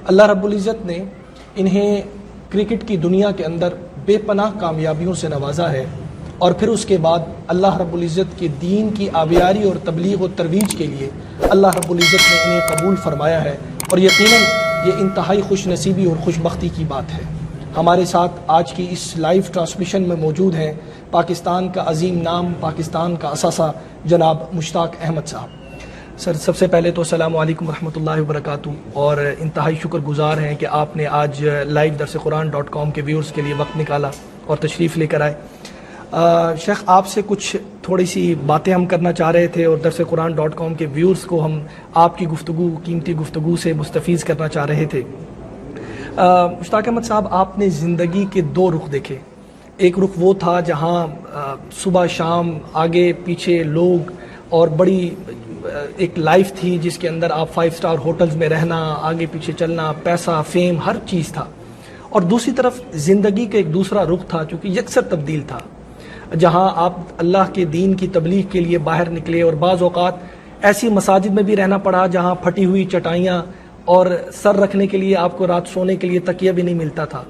اللہ رب العزت نے انہیں کرکٹ کی دنیا کے اندر بے پناہ کامیابیوں سے نوازا ہے، اور پھر اس کے بعد اللہ رب العزت کے دین کی آبیاری اور تبلیغ و ترویج کے لیے اللہ رب العزت نے انہیں قبول فرمایا ہے، اور یقیناً یہ انتہائی خوش نصیبی اور خوش بختی کی بات ہے۔ ہمارے ساتھ آج کی اس لائیو ٹرانسمیشن میں موجود ہیں پاکستان کا عظیم نام، پاکستان کا اثاثہ جناب مشتاق احمد صاحب۔ سر، سب سے پہلے تو السلام علیکم ورحمۃ اللہ وبرکاتہ، اور انتہائی شکر گزار ہیں کہ آپ نے آج لائیو درس قرآن.com کے ویورز کے لیے وقت نکالا اور تشریف لے کر آئے۔ شیخ، آپ سے کچھ تھوڑی سی باتیں ہم کرنا چاہ رہے تھے، اور درس قرآن.com کے ویورز کو ہم آپ کی گفتگو، قیمتی گفتگو سے مستفیض کرنا چاہ رہے تھے۔ مشتاق احمد صاحب، آپ نے زندگی کے دو رخ دیکھے۔ ایک رخ وہ تھا جہاں صبح شام آگے پیچھے لوگ اور بڑی ایک لائف تھی جس کے اندر آپ 5 اسٹار ہوٹلز میں رہنا، آگے پیچھے چلنا، پیسہ، فیم، ہر چیز تھا۔ اور دوسری طرف زندگی کا ایک دوسرا رخ تھا جو کہ یکسر تبدیل تھا، جہاں آپ اللہ کے دین کی تبلیغ کے لیے باہر نکلے، اور بعض اوقات ایسی مساجد میں بھی رہنا پڑا جہاں پھٹی ہوئی چٹائیاں اور سر رکھنے کے لیے آپ کو رات سونے کے لیے تکیہ بھی نہیں ملتا تھا۔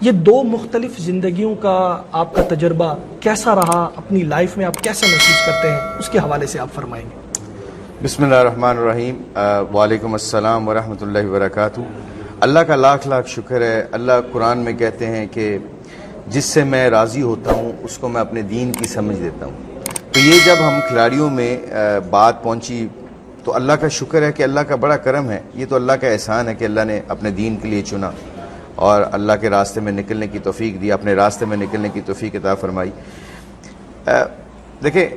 یہ دو مختلف زندگیوں کا آپ کا تجربہ کیسا رہا؟ اپنی لائف میں آپ کیسے محسوس کرتے ہیں؟ اس کے حوالے سے آپ فرمائیں گے۔ بسم اللہ الرحمن الرحیم۔ وعلیکم السلام ورحمۃ اللہ وبرکاتہ۔ اللہ کا لاکھ لاکھ شکر ہے۔ اللہ قرآن میں کہتے ہیں کہ جس سے میں راضی ہوتا ہوں اس کو میں اپنے دین کی سمجھ دیتا ہوں۔ تو یہ جب ہم کھلاڑیوں میں بات پہنچی تو اللہ کا شکر ہے کہ اللہ کا بڑا کرم ہے، یہ تو اللہ کا احسان ہے کہ اللہ نے اپنے دین کے لیے چنا اور اللہ کے راستے میں نکلنے کی توفیق دی، اپنے راستے میں نکلنے کی توفیق عطا فرمائی۔ دیکھیں،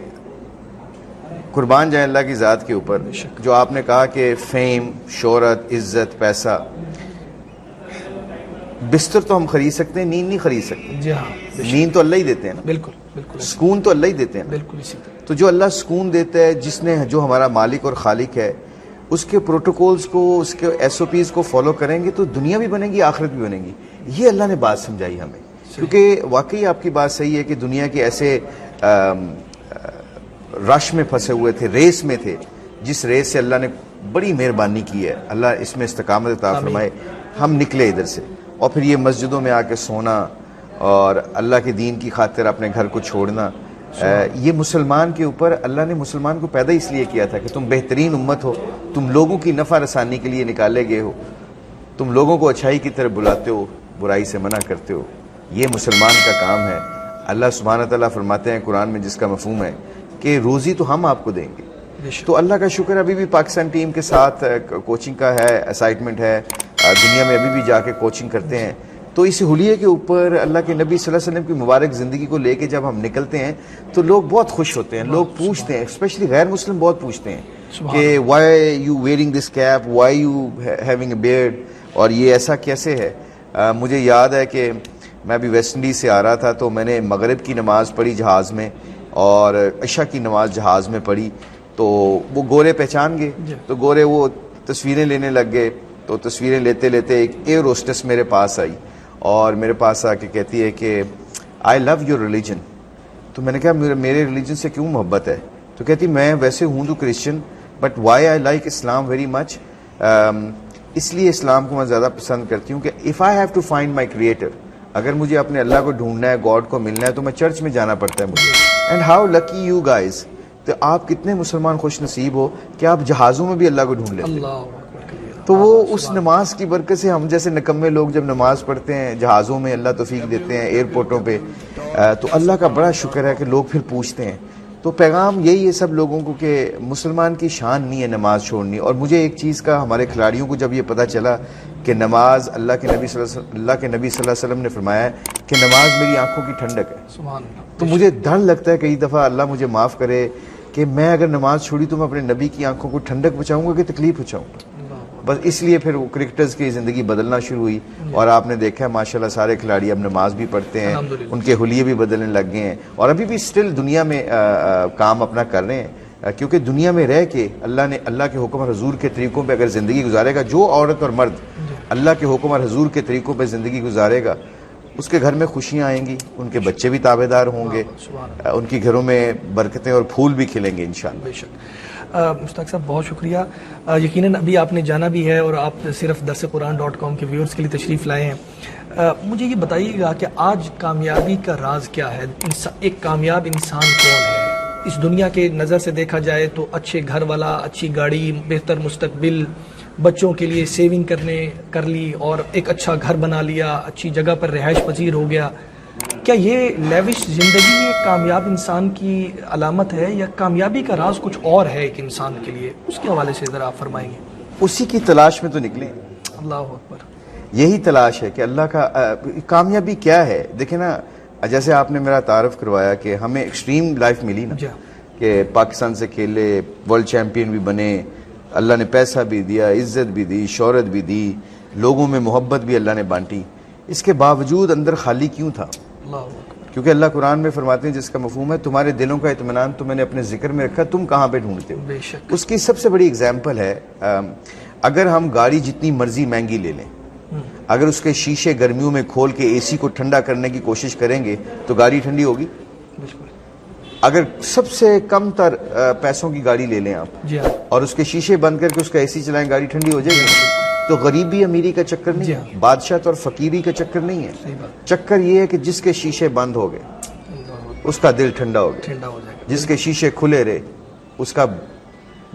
قربان جائیں اللہ کی ذات کے اوپر، جو آپ نے کہا کہ فیم، شہرت، عزت، پیسہ، بستر تو ہم خرید سکتے ہیں، نیند نہیں خرید سکتے۔ جی ہاں، نیند تو اللہ ہی دیتے ہیں نا، بالکل بالکل، سکون تو اللہ ہی دیتے ہیں نا۔ بالکل اسی طرح۔ تو جو اللہ سکون دیتا ہے، جو ہمارا مالک اور خالق ہے، اس کے پروٹوکولز کو، اس کے SOPs کو فالو کریں گے تو دنیا بھی بنے گی، آخرت بھی بنے گی۔ یہ اللہ نے بات سمجھائی ہمیں، کیونکہ واقعی آپ کی بات صحیح ہے کہ دنیا کے ایسے رش میں پھنسے ہوئے تھے، ریس میں تھے، جس ریس سے اللہ نے بڑی مہربانی کی ہے، اللہ اس میں استقامت عطا فرمائے۔ ہم نکلے ادھر سے، اور پھر یہ مسجدوں میں آ کے سونا اور اللہ کے دین کی خاطر اپنے گھر کو چھوڑنا، یہ مسلمان کے اوپر، اللہ نے مسلمان کو پیدا اس لیے کیا تھا کہ تم بہترین امت ہو، تم لوگوں کی نفع رسانی کے لیے نکالے گئے ہو، تم لوگوں کو اچھائی کی طرف بلاتے ہو، برائی سے منع کرتے ہو۔ یہ مسلمان کا کام ہے۔ اللہ سبحانہ تعالیٰ فرماتے ہیں قرآن میں، جس کا مفہوم ہے کہ روزی تو ہم آپ کو دیں گے۔ تو اللہ کا شکر، ابھی بھی پاکستان ٹیم کے ساتھ کوچنگ کا ہے، اسائٹمنٹ ہے، دنیا میں ابھی بھی جا کے کوچنگ کرتے ہیں۔ تو اس حلیے کے اوپر اللہ کے نبی صلی اللہ علیہ وسلم کی مبارک زندگی کو لے کے جب ہم نکلتے ہیں تو لوگ بہت خوش ہوتے ہیں، لوگ پوچھتے ہیں، اسپیشلی غیر مسلم بہت پوچھتے ہیں کہ why you wearing this cap, why you having a beard, اور یہ ایسا کیسے ہے۔ مجھے یاد ہے کہ میں ابھی ویسٹ انڈیز سے آ رہا تھا تو میں نے مغرب کی نماز پڑھی جہاز میں، اور عشاء کی نماز جہاز میں پڑھی، تو وہ گورے پہچان گئے، تو گورے وہ تصویریں لینے لگ گئے۔ تو تصویریں لیتے لیتے ایک ایئر ہوسٹس میرے پاس آئی، اور میرے پاس آ کے کہتی ہے کہ آئی لو یور ریلیجن۔ تو میں نے کہا میرے ریلیجن سے کیوں محبت ہے؟ تو کہتی میں ویسے ہوں تو Christian, but why I like Islam very much, اس لیے اسلام کو میں زیادہ پسند کرتی ہوں کہ if I have to find my creator, اگر مجھے اپنے اللہ کو ڈھونڈنا ہے، گاڈ کو ملنا ہے، تو میں چرچ میں جانا پڑتا ہے مجھے۔ And how lucky you guys, تو آپ کتنے مسلمان خوش نصیب ہو کہ آپ جہازوں میں بھی اللہ کو ڈھونڈ لیتے ہیں۔ تو وہ اس نماز کی برکت سے ہم جیسے نکمے لوگ جب نماز پڑھتے ہیں جہازوں میں، اللہ توفیق دیتے ہیں، ایئرپورٹوں پہ، تو اللہ کا بڑا شکر ہے کہ لوگ پھر پوچھتے ہیں۔ تو پیغام یہی ہے سب لوگوں کو کہ مسلمان کی شان نہیں ہے نماز چھوڑنی۔ اور مجھے ایک چیز کا، ہمارے کھلاڑیوں کو جب یہ پتہ چلا کہ نماز، اللہ کے نبی صلی اللہ علیہ وسلم نے فرمایا ہے کہ نماز میری آنکھوں کی ٹھنڈک ہے، تو مجھے ڈر لگتا ہے کئی دفعہ، اللہ مجھے معاف کرے، کہ میں اگر نماز چھوڑی تو میں اپنے نبی کی آنکھوں کو ٹھنڈک پہنچاؤں گا کہ تکلیف پہنچاؤں گا۔ بس اس لیے پھر وہ کرکٹرز کی زندگی بدلنا شروع ہوئی، اور آپ نے دیکھا ہے ماشاءاللہ سارے کھلاڑی اب نماز بھی پڑھتے ہیں، ان کے حلیے بھی بدلنے لگ گئے ہیں، اور ابھی بھی سٹل دنیا میں کام اپنا کر رہے ہیں، کیونکہ دنیا میں رہ کے اللہ کے حکم اور حضور کے طریقوں پہ اگر زندگی گزارے گا، جو عورت اور مرد اللہ کے حکم اور حضور کے طریقوں پہ زندگی گزارے گا، اس کے گھر میں خوشیاں آئیں گی، ان کے بچے بھی تابع دار ہوں گے، ان کی گھروں میں برکتیں اور پھول بھی کھلیں گے انشاءاللہ۔ مشتاق صاحب بہت شکریہ. یقیناً ابھی آپ نے جانا بھی ہے اور آپ صرف درسقرآن.com کے ویورز کے لیے تشریف لائے ہیں. مجھے یہ بتائیے گا کہ آج کامیابی کا راز کیا ہے؟ ایک کامیاب انسان کون ہے؟ اس دنیا کے نظر سے دیکھا جائے تو اچھے گھر والا، اچھی گاڑی، بہتر مستقبل، بچوں کے لیے سیونگ کر لی اور ایک اچھا گھر بنا لیا، اچھی جگہ پر رہائش پذیر ہو گیا. کیا یہ لیوش زندگی ایک کامیاب انسان کی علامت ہے یا کامیابی کا راز کچھ اور ہے ایک انسان کے لیے؟ اس کے حوالے سے ذرا آپ فرمائیں گے. اسی کی تلاش میں تو نکلے. اللہ اکبر. یہی تلاش ہے کہ اللہ کا کامیابی کیا ہے. دیکھیں نا، جیسے آپ نے میرا تعارف کروایا کہ ہمیں ایکسٹریم لائف ملی نا، کہ پاکستان سے کھیلے، ورلڈ چیمپئن بھی بنے، اللہ نے پیسہ بھی دیا، عزت بھی دی، شہرت بھی دی، لوگوں میں محبت بھی اللہ نے بانٹی. اس کے باوجود اندر خالی کیوں تھا؟ کیونکہ اللہ قرآن میں فرماتے ہیں جس کا مفہوم ہے تمہارے دلوں کا اطمینان تو میں نے اپنے ذکر میں رکھا، تم کہاں پہ ڈھونڈتے ہو. اس کی سب سے بڑی اگزامپل ہے، اگر ہم گاڑی جتنی مرضی مہنگی لے لیں، اگر اس کے شیشے گرمیوں میں کھول کے اے سی کو ٹھنڈا کرنے کی کوشش کریں گے تو گاڑی ٹھنڈی ہوگی. اگر سب سے کم تر پیسوں کی گاڑی لے لیں آپ اور اس کے شیشے بند کر کے اس کا اے سی چلائیں، گاڑی ٹھنڈی ہو جائے گی. تو غریبی امیری کا چکر نہیں ہے، بادشاہت اور فقیری کا چکر نہیں ہے. چکر یہ ہے کہ جس کے شیشے بند ہو گئے اس کا دل ٹھنڈا ہو گیا، جس کے شیشے کھلے رہے اس کا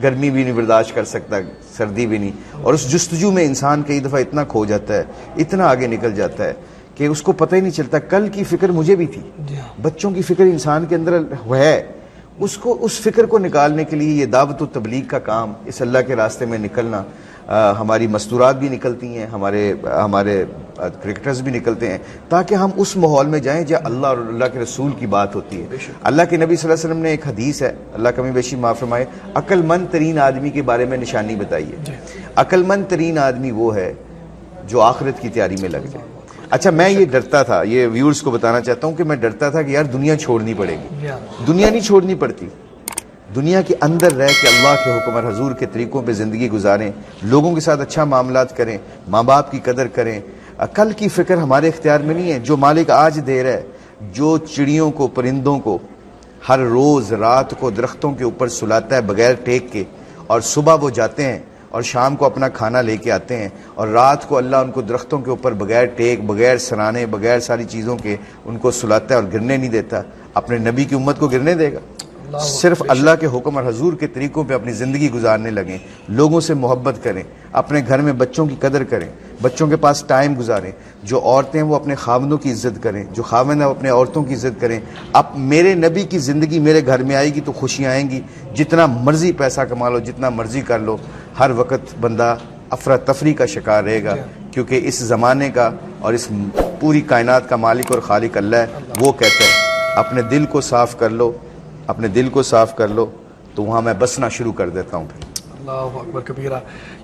گرمی بھی نہیں برداشت کر سکتا، سردی بھی نہیں. اور اس جستجو میں انسان کئی دفعہ اتنا کھو جاتا ہے، اتنا آگے نکل جاتا ہے کہ اس کو پتہ ہی نہیں چلتا. کل کی فکر مجھے بھی تھی، بچوں کی فکر انسان کے اندر ہے. اس فکر کو نکالنے کے لیے یہ دعوت و تبلیغ کا کام، اس اللہ کے راستے میں نکلنا. ہماری مستورات بھی نکلتی ہیں، ہمارے کرکٹرز بھی نکلتے ہیں، تاکہ ہم اس ماحول میں جائیں جہاں اللہ اور اللہ کے رسول کی بات ہوتی ہے. اللہ کے نبی صلی اللہ علیہ وسلم نے ایک حدیث ہے، اللہ کمی بیشی معاف فرمائے، عقل مند ترین آدمی کے بارے میں نشانی بتائی ہے. عقل مند ترین آدمی وہ ہے جو آخرت کی تیاری میں لگ جائے. اچھا، میں یہ ڈرتا تھا، یہ ویورز کو بتانا چاہتا ہوں کہ میں ڈرتا تھا کہ یار دنیا چھوڑنی پڑے گی. دنیا نہیں چھوڑنی پڑتی، دنیا کے اندر رہ کے اللہ کے حکم اور حضور کے طریقوں پہ زندگی گزاریں، لوگوں کے ساتھ اچھا معاملات کریں، ماں باپ کی قدر کریں. کل کی فکر ہمارے اختیار میں نہیں ہے. جو مالک آج دے رہا ہے، جو چڑیوں کو، پرندوں کو ہر روز رات کو درختوں کے اوپر سلاتا ہے بغیر ٹیک کے، اور صبح وہ جاتے ہیں اور شام کو اپنا کھانا لے کے آتے ہیں، اور رات کو اللہ ان کو درختوں کے اوپر بغیر ٹیک، بغیر سرانے، بغیر ساری چیزوں کے ان کو سلاتا ہے اور گرنے نہیں دیتا. اپنے نبی کی امت کو گرنے دے گا؟ صرف اللہ کے حکم اور حضور کے طریقوں پہ اپنی زندگی گزارنے لگیں، لوگوں سے محبت کریں، اپنے گھر میں بچوں کی قدر کریں، بچوں کے پاس ٹائم گزاریں. جو عورتیں وہ اپنے خاوندوں کی عزت کریں، جو خاوند ہیں اپنے عورتوں کی عزت کریں. اب میرے نبی کی زندگی میرے گھر میں آئے گی تو خوشیاں آئیں گی. جتنا مرضی پیسہ کما لو، جتنا مرضی کر لو، ہر وقت بندہ افراتفری کا شکار رہے گا، کیونکہ اس زمانے کا اور اس پوری کائنات کا مالک اور خالق اللہ ہے. وہ کہتا ہے اپنے دل کو صاف کر لو، اپنے دل کو صاف کر لو تو وہاں میں بسنا شروع کر دیتا ہوں. اللہ اکبر کبیرہ.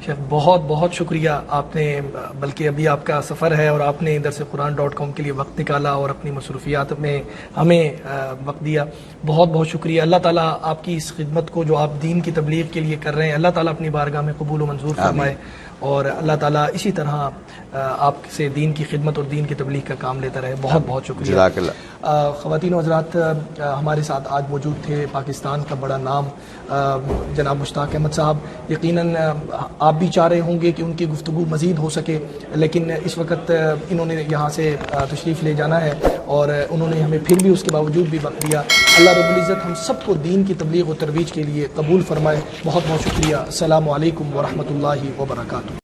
شیخ بہت بہت شکریہ. آپ نے بلکہ ابھی آپ کا سفر ہے اور آپ نے درسقرآن.com کے لیے وقت نکالا اور اپنی مصروفیات میں ہمیں وقت دیا. بہت بہت شکریہ. اللہ تعالیٰ آپ کی اس خدمت کو جو آپ دین کی تبلیغ کے لیے کر رہے ہیں، اللہ تعالیٰ اپنی بارگاہ میں قبول و منظور فرمائے، اور اللہ تعالیٰ اسی طرح آپ سے دین کی خدمت اور دین کی تبلیغ کا کام لیتا رہے. بہت بہت شکریہ. جزاک اللہ. خواتین و حضرات، ہمارے ساتھ آج موجود تھے پاکستان کا بڑا نام جناب مشتاق احمد صاحب. یقیناً آپ بھی چاہ رہے ہوں گے کہ ان کی گفتگو مزید ہو سکے، لیکن اس وقت انہوں نے یہاں سے تشریف لے جانا ہے اور انہوں نے ہمیں پھر بھی اس کے باوجود بھی وقت دیا. اللہ رب العزت ہم سب کو دین کی تبلیغ و ترویج کے لیے قبول فرمائے. بہت بہت شکریہ. السلام علیکم ورحمۃ اللہ وبرکاتہ.